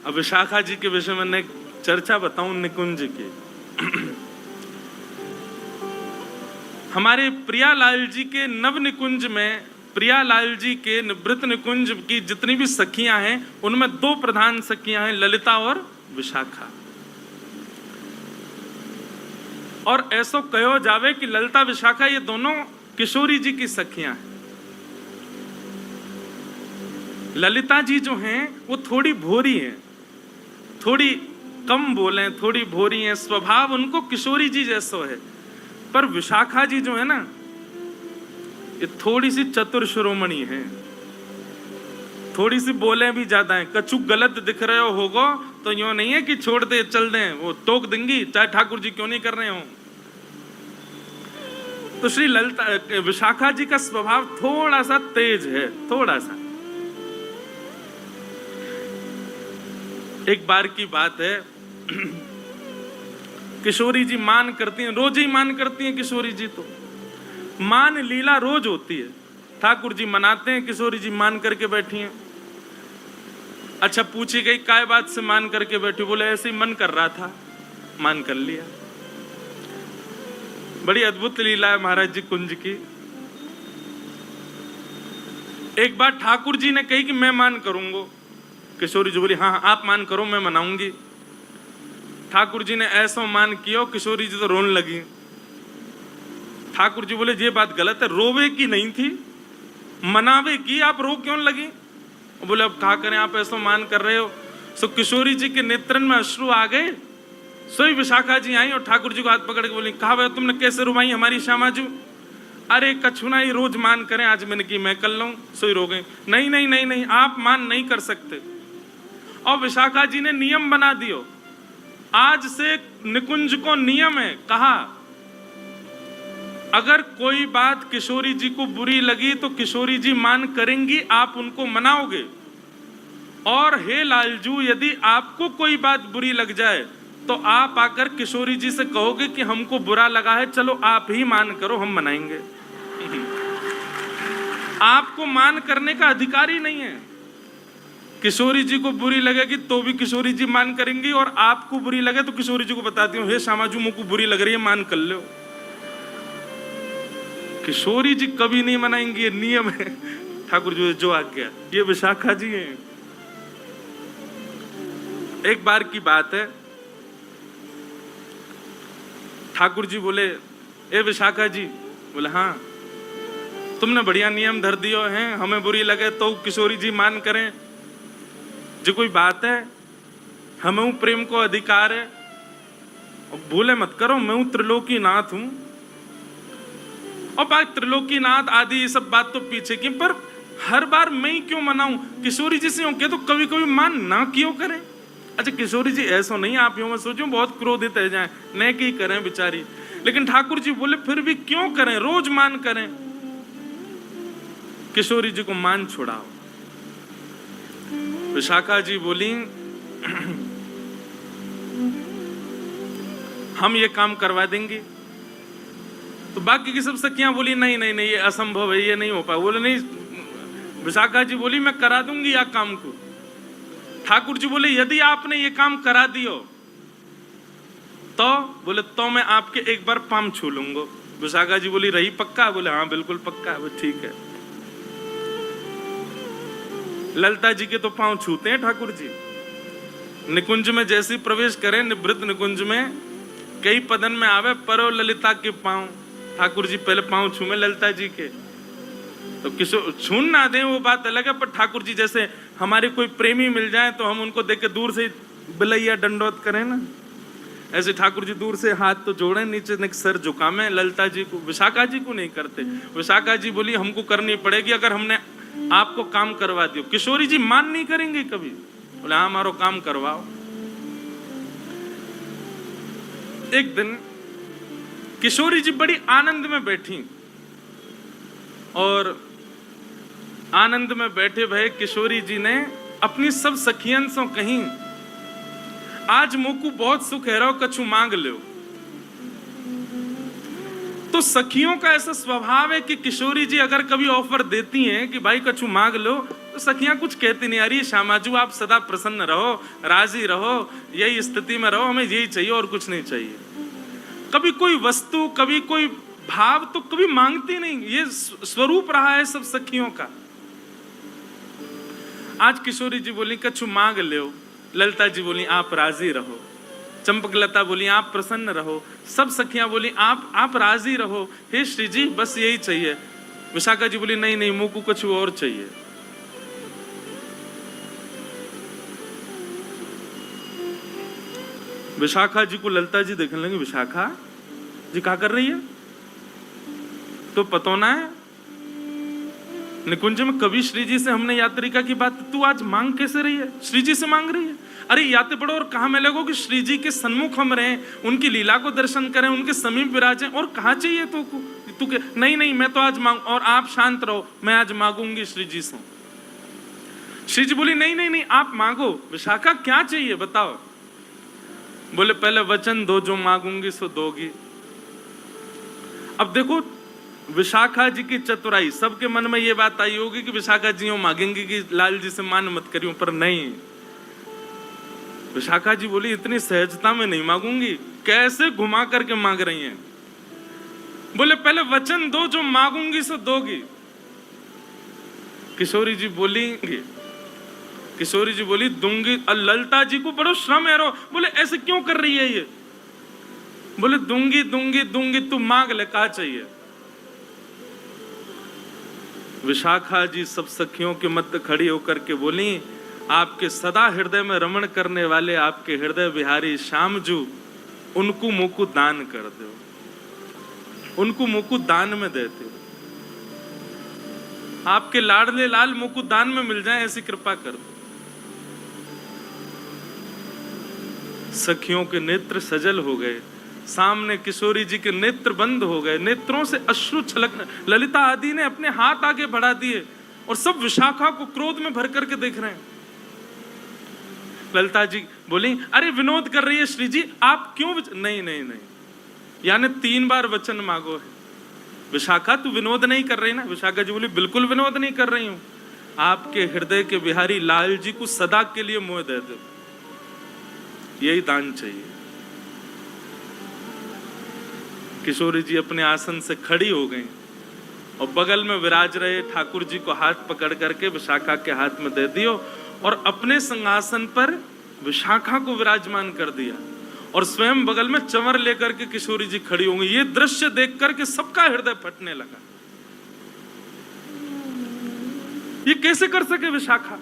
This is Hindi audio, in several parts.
अब विशाखा जी के विषय में मैं चर्चा बताऊं निकुंज की। हमारे प्रियालाल जी के नव निकुंज में प्रियालाल जी के निवृत्त निकुंज की जितनी भी सखियां हैं उनमें दो प्रधान सखियां हैं, ललिता और विशाखा। और ऐसा कहो जावे कि ललिता विशाखा ये दोनों किशोरी जी की सखियां हैं। ललिता जी जो हैं वो थोड़ी भोरी हैं, थोड़ी कम बोले, थोड़ी भोरी हैं, स्वभाव उनको किशोरी जी जैसा है। पर विशाखा जी जो है ना, ये थोड़ी सी चतुर शिरोमणि है, थोड़ी सी बोले भी ज्यादा है। कछु गलत दिख रहे हो होगो तो यूं नहीं है कि छोड़ दे चल दे, वो टोक देंगी चाहे ठाकुर जी क्यों नहीं कर रहे हो। तो श्री ललिता विशाखा जी का स्वभाव थोड़ा सा तेज है, थोड़ा सा। एक बार की बात है, किशोरी जी मान करती हैं, रोज ही मान करती हैं किशोरी जी। तो मान लीला रोज होती है, ठाकुर जी मनाते हैं, किशोरी जी मान करके बैठी हैं। अच्छा, पूछी गई काय बात से मान करके बैठी? बोले ऐसे ही मन कर रहा था, मान कर लिया। बड़ी अद्भुत लीला है महाराज जी कुंज की। एक बार ठाकुर जी ने कही कि मैं मान करूंगा। किशोरी जी बोली हाँ आप मान करो, मैं मनाऊंगी। ठाकुर जी ने ऐसा मान किया, किशोरी जी तो रोने लगी। ठाकुर जी बोले ये बात गलत है, रोवे की नहीं थी, मनावे की, आप रो क्यों लगी? बोले अब कहा करें, आप ऐसा मान कर रहे हो। सो किशोरी जी के नेत्रन में अश्रु आ गए। सोई विशाखा जी आई और ठाकुर जी को हाथ पकड़ के बोली कहा भाई तुमने कैसे रुवाई हमारी श्यामाजू? अरे कछुना ही रोज मान करें, आज मैंने की मैं कर लूं। सोई रो गई। नहीं नहीं नहीं नहीं, आप मान नहीं कर सकते। और विशाखा जी ने नियम बना दियो, आज से निकुंज को नियम है, कहा अगर कोई बात किशोरी जी को बुरी लगी तो किशोरी जी मान करेंगी, आप उनको मनाओगे। और हे लालजू, यदि आपको कोई बात बुरी लग जाए तो आप आकर किशोरी जी से कहोगे कि हमको बुरा लगा है, चलो आप ही मान करो, हम मनाएंगे। आपको मान करने का अधिकार ही नहीं है। किशोरी जी को बुरी लगेगी तो भी किशोरी जी मान करेंगी, और आपको बुरी लगे तो किशोरी जी को बताती हूँ हे श्यामाजू मुझको बुरी लग रही है, मान कर लो। किशोरी जी कभी नहीं मनाएंगी, ये नियम है ठाकुर जी जो आज्ञा। ये विशाखा जी हैं। एक बार की बात है, ठाकुर जी बोले ए विशाखा जी? बोले हाँ। तुमने बढ़िया नियम धर दियो हैं, हमें बुरी लगे तो किशोरी जी मान करें, जो कोई बात है? हमें प्रेम को अधिकार है। भूले मत करो, मैं त्रिलोकी नाथ हूं। और बात त्रिलोकी नाथ आदि ये सब बात तो पीछे की, पर हर बार मैं ही क्यों मनाऊं? किशोरी जी से तो कभी कभी मान ना क्यों करें? अच्छा किशोरी जी ऐसा नहीं, आप यूं मत सोचो बहुत क्रोधित है जाए, न की करें बेचारी। लेकिन ठाकुर जी बोले फिर भी क्यों करें, रोज मान करें। किशोरी जी को मान छुड़ाओ। विशाखा जी बोली हम ये काम करवा देंगे। तो बाकी की सब सखियां बोली नहीं नहीं नहीं, ये असंभव है, ये नहीं हो पाए। बोले नहीं, विशाखा जी बोली मैं करा दूंगी या काम को। ठाकुर जी बोले यदि आपने ये काम करा दियो तो? बोले तो मैं आपके एक बार पाम छू लूंगा। विशाखा जी बोली रही पक्का? बोले हाँ बिल्कुल पक्का है। ठीक है। ललिता जी के तो पांव छूते हैं ठाकुर जी। निकुंज में जैसे प्रवेश करें, निवृत्त निकुंज में कई पदन में आवे परो ललिता के पांव। ठाकुर जी पहले पांव छूमे ललिता जी के। तो किशोर छून ना दें वो बात अलग है, पर ठाकुर जी जैसे हमारे कोई प्रेमी मिल जाए तो हम उनको देख के दूर से बिलैया दंडोत करें ना, ऐसे ठाकुर जी दूर से हाथ तो जोड़े, नीचे सर झुकामे ललिता जी को। विशाखा जी को नहीं करते। विशाखा जी बोली हमको करनी पड़ेगी अगर हमने आपको काम करवा दियो। किशोरी जी मान नहीं करेंगे कभी। बोले हाँ हमारो काम करवाओ। एक दिन किशोरी जी बड़ी आनंद में बैठी, और आनंद में बैठे भय किशोरी जी ने अपनी सब सखियन से कहीं आज मोकू बहुत सुख है, रहो कछु मांग लो। तो सखियों का ऐसा स्वभाव है कि किशोरी जी अगर कभी ऑफर देती हैं कि भाई कछु मांग लो तो सखियां कुछ कहती नहीं, अरे श्यामाजू आप सदा प्रसन्न रहो, राजी रहो, यही स्थिति में रहो, हमें यही चाहिए और कुछ नहीं चाहिए। कभी कोई वस्तु, कभी कोई भाव तो कभी मांगती नहीं, ये स्वरूप रहा है सब सखियों का। आज किशोरी जी बोली कछु मांग लो, ललिता जी बोली आप राजी रहो, चंपकलता बोली आप प्रसन्न रहो, सब सखियां बोली आप राजी रहो, हे श्री जी बस यही चाहिए। विशाखा जी बोली नहीं नहीं, मुझको कुछ और चाहिए। विशाखा जी को ललिता जी देखने लगी, विशाखा जी क्या कर रही है, तो पता ना है निकुंज में कभी श्री जी से हमने यात्रिका की बात, तू आज मांग कैसे रही है, श्री जी से मांग रही है। अरे याते पढ़ो और कहा मैं लगो कि श्री जी के सन्मुख हम रहें, उनकी लीला को दर्शन करें, उनके समीप विराजें, और कहा चाहिए तो तू के नहीं नहीं मैं तो आज मांग, और आप शांत रहो, मैं आज मांगूंगी श्री जी से। श्री जी बोली नहीं नहीं नहीं आप मांगो। विशाखा क्या चाहिए बताओ। बोले पहले वचन दो, जो मांगूंगी सो दोगी। अब देखो विशाखा जी की चतुराई, सबके मन में ये बात आई होगी कि विशाखा जी मांगेंगी कि लाल जी से मान मत करियो, पर नहीं, विशाखा जी बोली इतनी सहजता में नहीं मांगूंगी। कैसे घुमा करके मांग रही हैं। बोले पहले वचन दो, जो मांगूंगी सो दोगी। किशोरी जी बोली दूंगी। ललिता जी को बड़ो श्रम है रो, बोले ऐसे क्यों कर रही है ये। बोले दूंगी दूंगी दूंगी, तू मांग ले, क्या चाहिए। विशाखा जी सब सखियों के मध्य खड़ी होकर के बोली, आपके सदा हृदय में रमण करने वाले आपके हृदय बिहारी श्याम जू, उनको मुकु दान कर दो, उनको मुकु दान में देते हो, आपके लाडले लाल मुकु दान में मिल जाए, ऐसी कृपा कर दो। सखियों के नेत्र सजल हो गए, सामने किशोरी जी के नेत्र बंद हो गए, नेत्रों से अश्रु छलकने। ललिता आदि ने अपने हाथ आगे बढ़ा दिए और सब विशाखा को क्रोध में भर करके देख रहे हैं। ललिता जी बोली अरे विनोद कर रही है श्री जी, आप क्यों नहीं नहीं नहीं, यानी 3 बार वचन मांगो है। विशाखा तू विनोद नहीं कर रही ना। विशाखा जी बोली बिल्कुल विनोद नहीं कर रही हूं, आपके हृदय के बिहारी लाल जी को सदा के लिए मोह दे दो, यही दान चाहिए। किशोरी जी अपने आसन से खड़ी हो गई और बगल में विराज रहे ठाकुर जी को हाथ पकड़ करके विशाखा के हाथ में दे दियो और अपने सिंहासन पर विशाखा को विराजमान कर दिया और स्वयं बगल में चंवर लेकर के किशोरी जी खड़ी होंगी। ये दृश्य देख करके सबका हृदय फटने लगा। ये कैसे कर सके विशाखा।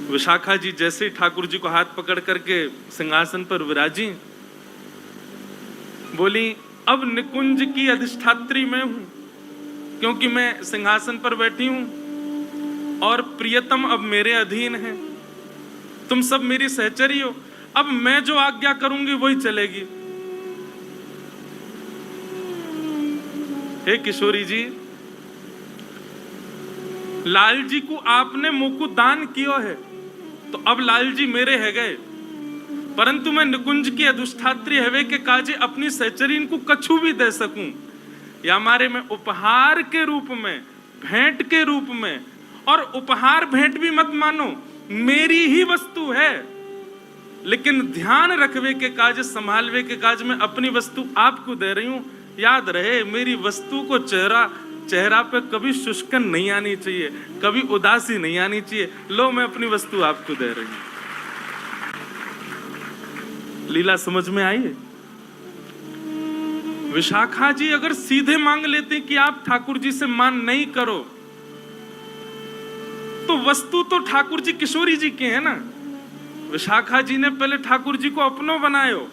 विशाखा जी जैसे ही ठाकुर जी को हाथ पकड़ करके सिंहासन पर विराजी, बोली अब निकुंज की अधिष्ठात्री मैं हूं, क्योंकि मैं सिंहासन पर बैठी हूं और प्रियतम अब मेरे अधीन है, तुम सब मेरी सहचरी हो, अब मैं जो आज्ञा करूंगी वही चलेगी। हे किशोरी जी, लाल जी को आपने मुकुट दान किया है तो अब लाल जी मेरे है गए, परंतु मैं निकुंज की अधिष्ठात्री हवे के काजे अपनी सहचरीन को कछु भी दे सकूं, या हमारे में उपहार के रूप में, भेंट के रूप में, और उपहार भेंट भी मत मानो, मेरी ही वस्तु है, लेकिन ध्यान रखवे के काज, संभालवे के काज में अपनी वस्तु आपको दे रही हूं। याद रहे मेरी वस्तु को चेहरा पे कभी शुष्कन नहीं आनी चाहिए, कभी उदासी नहीं आनी चाहिए। लो मैं अपनी वस्तु आपको दे रही हूं। लीला समझ में आई है। विशाखा जी अगर सीधे मांग लेते कि आप ठाकुर जी से मान नहीं करो, तो वस्तु तो ठाकुर जी किशोरी जी के हैं ना। विशाखा जी ने पहले ठाकुर जी को अपनों बनायो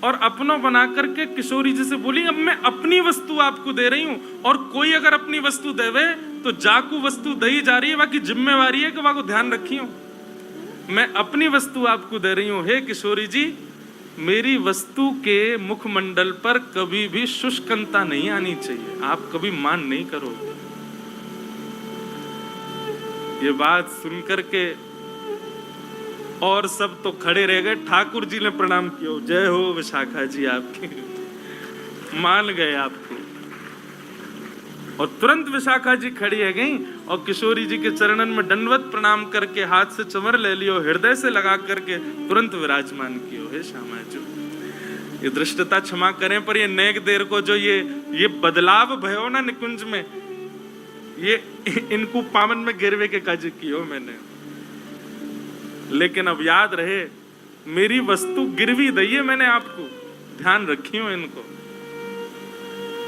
और अपनों बना करके किशोरी जी से बोली अब मैं अपनी वस्तु आपको दे रही हूं, और कोई अगर अपनी वस्तु देवे तो जाकू वस्तु दही जा रही है, बाकी जिम्मेवारी है कि वहां को ध्यान रखियो। मैं अपनी वस्तु आपको दे रही हूं। हे किशोरी जी, मेरी वस्तु के मुखमंडल पर कभी भी शुष्कता नहीं आनी चाहिए, आप कभी मान नहीं करो। ये बात सुनकर के और सब तो खड़े रह गए। ठाकुर जी ने प्रणाम किया, जय हो विशाखा जी आपकी, मान गए आपको। और तुरंत विशाखा जी खड़ी है गई और किशोरी जी के चरणन में दंडवत प्रणाम करके हाथ से चंवर ले लियो, हृदय से लगा करके तुरंत विराजमान कियो। हे श्यामा जो ये दृष्टता क्षमा करें, पर ये नेक देर को जो ये बदलाव भयो ना निकुंज में, ये इनको पावन में गिरवे के काज कियो मैंने। लेकिन अब याद रहे मेरी वस्तु गिरवी दइए मैंने आपको, ध्यान रखियो इनको।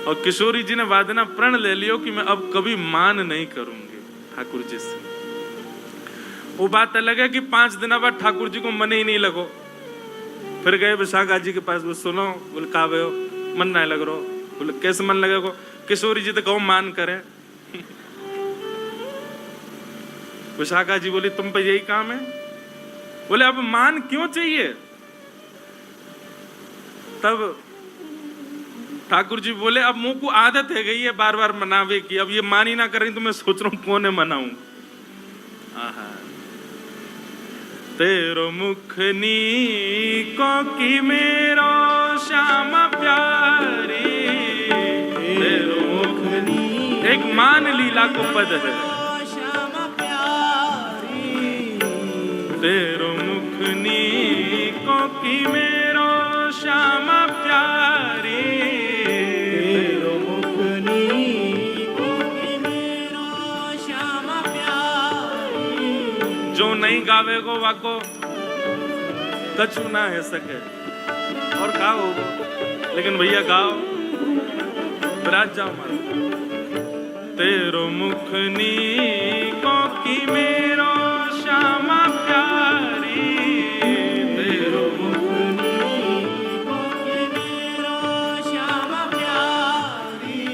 और किशोरी जी ने वादना प्रण ले लियो कि मैं अब कभी मान नहीं करूंगी ठाकुर जी से। वो बात अलग है कि 5 दिन बाद ठाकुर जी को मन ही नहीं लगो। फिर गए विशाखा जी के पास, वो सुनो, बोले का भयो मन नहीं लग रहा। बोले कैसे मन लगेगा? किशोरी जी तो कहो मान करे। विशाखा जी बोली तुम पे यही काम है? बोले अब मान क्यों चाहिए? तब ठाकुर जी बोले अब मुंह को आदत है गई है बार बार मनावे की, अब ये मान ही ना करें तो मैं सोच रहा हूं कौन है मनाऊं। तेरो मुखनी को की मेरो श्यामा प्यारी, तेरो मुखनी एक मान लीला को पद है। श्यामा प्यारी तेरो मुखनी को की मेरो श्यामा प्यारी, तेरो मुखनी को की मेरो श्यामा प्यारी। जो नहीं गावे गो वाको कछु ना है सके और गाओ, लेकिन भैया गाओ विराज जाओ मारो। तेरो मुखनी को की मेरो श्यामा प्यारी, तेरो मुखनी को की मेरो श्यामा प्यारी।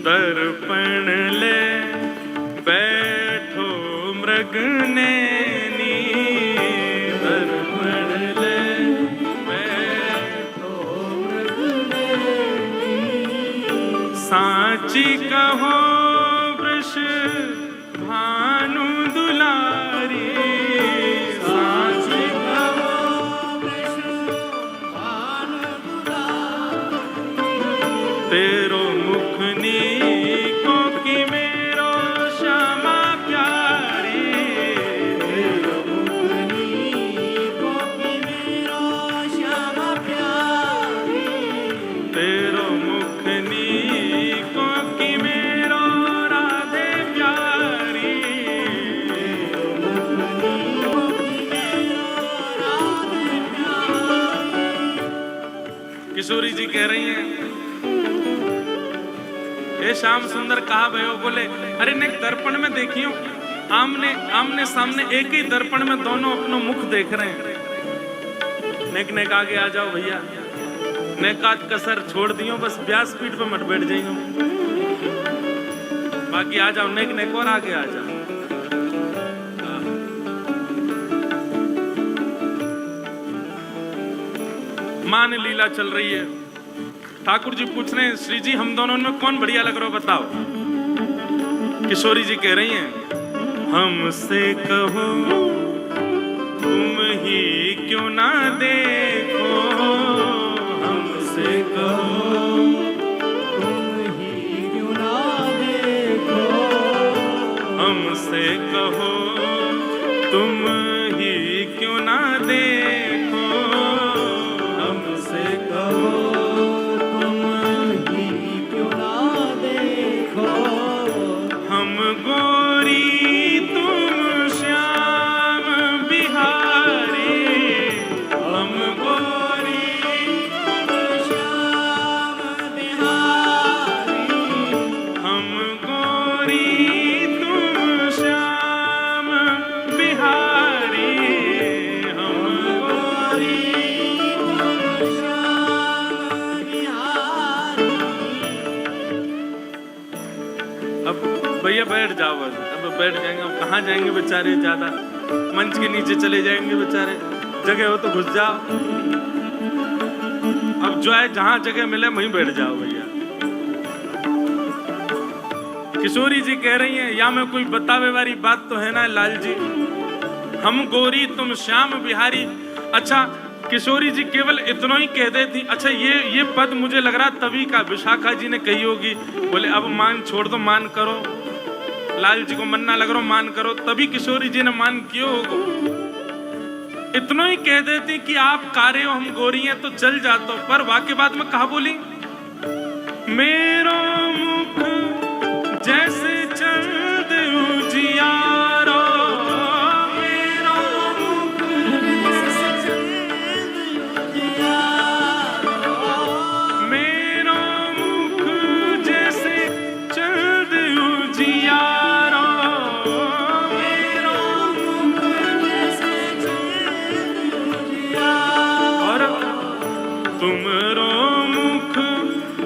दर्पण ले बैठो मृग नैनी, दर्पण ले बैठो मृग नैनी। साची कहो वृष भानु दुलारी, साची कहो वृष भानु दुलारी। तेरो मुखनी को की मेरो श्यामा प्यारी, तेरो मुखनी को की मेरो श्यामा प्यारी। तेरो मुखनी को की मेरो राधे प्यारी, तेरो मुखनी को की मेरो राधे प्यारी। किशोरी जी कह रही हैं हे श्याम सुंदर कहा भयो? बोले अरे नेक दर्पण में देखियो, आमने सामने एक ही दर्पण में दोनों अपना मुख देख रहे हैं। नेक आगे आ जाओ भैया, नेकात कसर छोड़ दियो, बस व्यासपीठ पे मत बैठ जाइयो, बाकी आ जाओ नेक और आगे आ जाओ। मान लीला चल रही है। ठाकुर जी पूछ रहे हैं श्री जी हम दोनों में कौन बढ़िया लग रहा हो बताओ। किशोरी जी कह रही हैं हमसे कहो तुम ही क्यों ना देखो, हमसे कहो तुम ही क्यों ना देखो, हमसे कहो तुम ही क्यों ना देखो, हमसे कहो गोरी तुम श्याम बिहारी, हम गोरी तुम श्याम बिहारी, हम गोरी तुम श्याम बिहारी, हम गोरी तुम श्याम बिहारी। अब भैया बैठ जाओ, अब बैठ जाएंगे, अब कहाँ जाएंगे बेचारे, ज्यादा मंच के नीचे चले जाएंगे बेचारे, जगह हो तो घुस जाओ। अब जो है जहां जगह मिले वहीं बैठ जाओ भैया। किशोरी जी कह रही हैं या में कोई बतावे वाली बात तो है ना लाल जी, हम गोरी तुम श्याम बिहारी। अच्छा किशोरी जी केवल इतना ही कह देती। अच्छा ये पद मुझे लग रहा तभी का विशाखा जी ने कही होगी, बोले अब मान छोड़ दो, मान करो, लाल जी को मन्ना लग रहा मान करो, तभी किशोरी जी ने मान कियो होगा। इतना ही कह देती कि आप कारे हो हम गोरी हैं तो चल जातो, पर वाक्य बाद में कहा बोली, मेरो मुख जैसे चंद उजियारो, मेरो मुख जैसे चंद उजियारो, मेरो मुख जैसे चंद उजियारो, मेरो मुख जैसे चंद उजियारो, और तुमरो मुख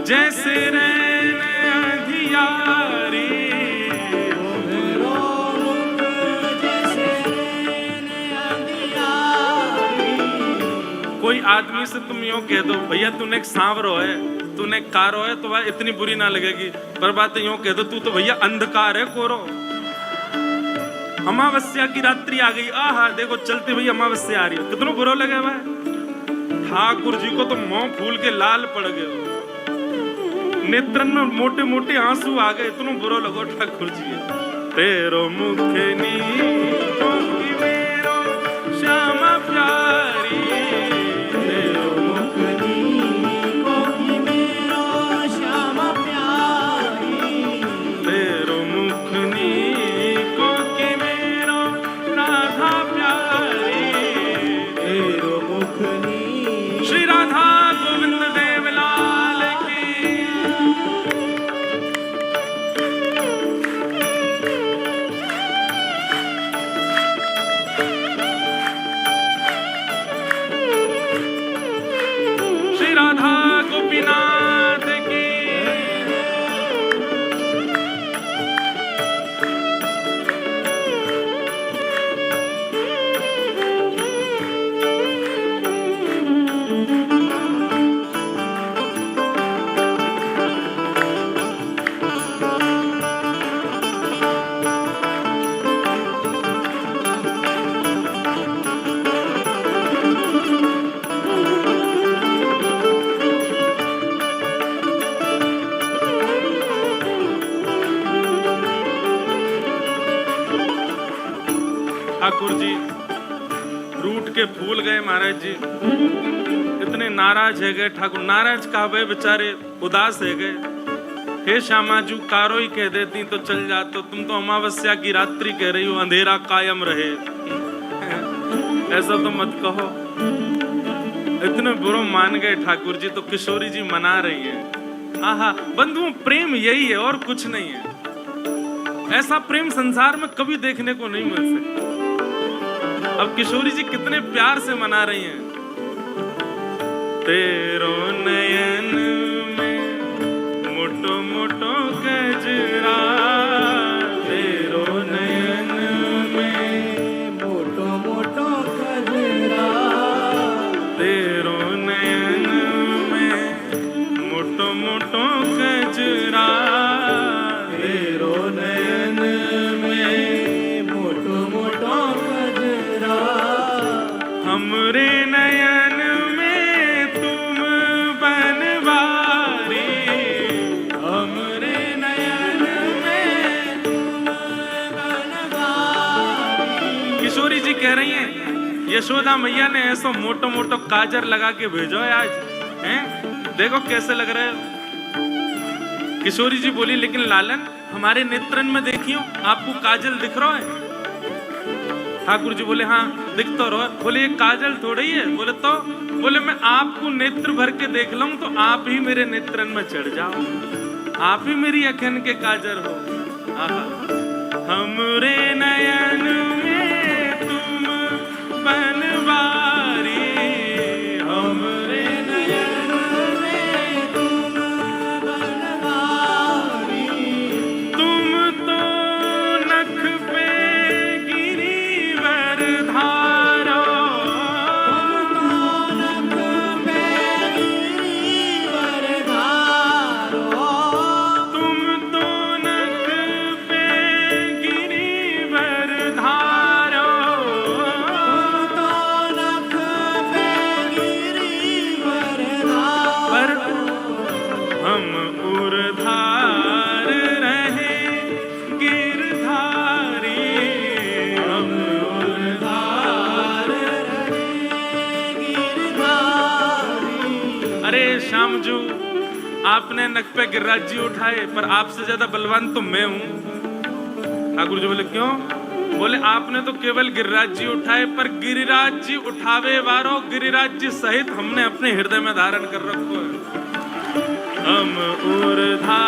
जैसे रैन अंधियारी, कोई आदमी से तुम यूं कह दो भैया तूने एक सांवरो है, तूने एक कारो है, तो वह इतनी बुरी ना लगेगी, पर बात यूं कह दो तू तो भैया अंधकार है कोरो। अमावस्या की रात्रि आ गई, आहा देखो चलते भैया अमावस्या आ रही है, कितना बुरा लगे भाई। ठाकुर जी को तो मुंह फूल के लाल पड़ गए, नेत्रन में मोटे मोटे आंसू आ गए, इतना बुरा लगो ठाकुर जी। तेरो मुखे नीको की मेरो श्यामा प्यारी, तेरो मुख नीको की मेरो श्यामा प्यारी, तेरो मुख नीको की मेरो राधा प्यारी, तेरो मुख नी श्री राधा गोविंद देव लाल की। श्री राधा गोपीनाथ की। ठाकुर जी रूठ के फूल गए महाराज जी, इतने नाराज है गए ठाकुर, नाराज कहा गए बेचारे, उदास है गए। हे श्यामा जू कारो ही कह देती तो चल जाते, तुम तो अमावस्या की रात्रि कह रही हो, अंधेरा कायम रहे, ऐसा तो मत कहो। इतने बुरो मान गए ठाकुर जी, तो किशोरी जी मना रही है। आहा बंधुओं प्रेम यही है और कुछ नहीं है, ऐसा प्रेम संसार में कभी देखने को नहीं मिल सकता। अब किशोरी जी कितने प्यार से मना रही हैं। तेरो नयन में मोटो मोटो गजरा, तेरो नयन में मोटो मोटो गजरा, तेरो नयन में मोटो मोटो गजरा, तेरो नयन में मोटो मोटो गजरा, हमरे नयन में तुम बनवारी, हमरे नयन में तुम बनवारी। किशोरी जी कह रही हैं यशोदा मैया ने ऐसा मोटो मोटो काजर लगा के भेजो है आज, हैं देखो कैसे लग रहे हो। किशोरी जी बोली लेकिन लालन हमारे नेत्रन में देखियो, आपको काजल दिख रहा है? ठाकुर जी बोले हाँ दिख तो रहा है। बोले ये काजल थोड़ी है? बोले तो, बोले मैं आपको नेत्र भर के देख लूं तो आप ही मेरे नेत्रन में चढ़ जाओ, आप ही मेरी अखन के काजल हो। आहा हमरे नयन में तुम बनवारी, हमरे नयन में तुम बनवारी, तुम तो नख पे गिरिवर धारो, तुम तो नख पे गिरिवर धारो, तुम तो नख पे गिरिवर धारो। आपने नक पे गिरिराज जी उठाए, पर आपसे ज्यादा बलवान तो मैं हूं। ठाकुर जी बोले क्यों? बोले आपने तो केवल गिरिराज जी उठाए, पर गिरिराज जी उठावे वारो गिरिराज जी सहित हमने अपने हृदय में धारण कर रखो है। हम ऊर्ध्वा